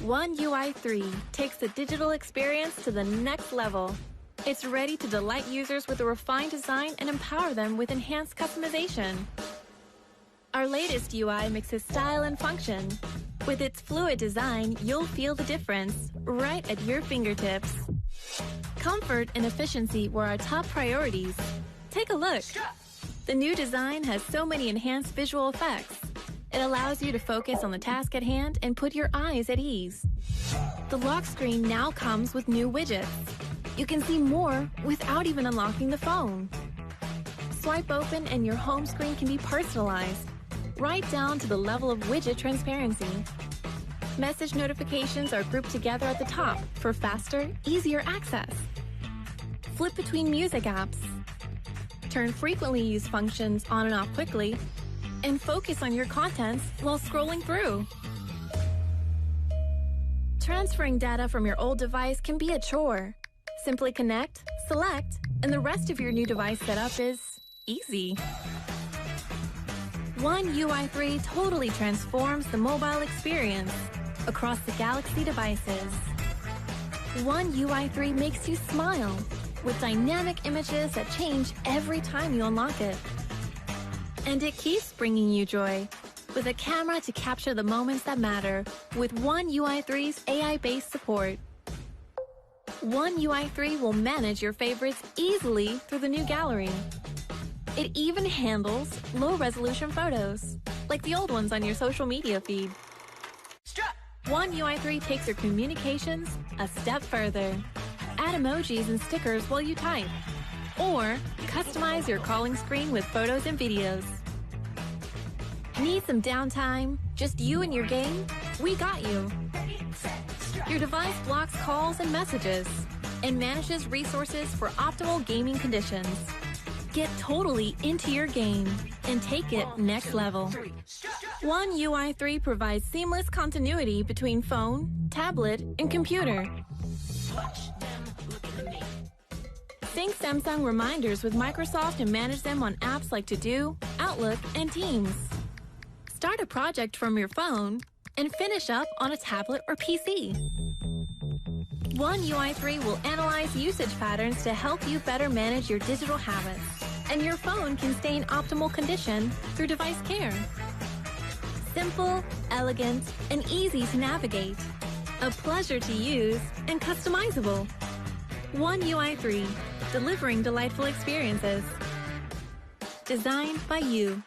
One UI 3 takes the digital experience to the next level. It's ready to delight users with a refined design and empower them with enhanced customization. Our latest UI mixes style and function. With its fluid design, you'll feel the difference right at your fingertips. Comfort and efficiency were our top priorities. Take a look. The new design has so many enhanced visual effects. It allows you to focus on the task at hand and put your eyes at ease. The lock screen now comes with new widgets. You can see more without even unlocking the phone. Swipe open and your home screen can be personalized, right down to the level of widget transparency. Message notifications are grouped together at the top for faster, easier access. Flip between music apps. Turn frequently used functions on and off quickly, and focus on your contents while scrolling through. Transferring data from your old device can be a chore. Simply connect, select, and the rest of your new device setup is easy. One UI 3 totally transforms the mobile experience across the Galaxy devices. One UI 3 makes you smile with dynamic images that change every time you unlock it. And it keeps bringing you joy with a camera to capture the moments that matter with One UI 3's AI-based support. One UI 3 will manage your favorites easily through the new gallery. It even handles low-resolution photos, like the old ones on your social media feed. One UI 3 takes your communications a step further. Add emojis and stickers while you type, or customize your calling screen with photos and videos. Need some downtime? Just you and your game? We got you. Your device blocks calls and messages and manages resources for optimal gaming conditions. Get totally into your game and take it next level. One UI 3 provides seamless continuity between phone, tablet, and computer. Sync Samsung reminders with Microsoft and manage them on apps like To Do, Outlook, and Teams. Start a project from your phone and finish up on a tablet or PC. One UI 3 will analyze usage patterns to help you better manage your digital habits, and your phone can stay in optimal condition through device care. Simple, elegant, and easy to navigate. A pleasure to use and customizable. One UI 3, delivering delightful experiences. Designed by you.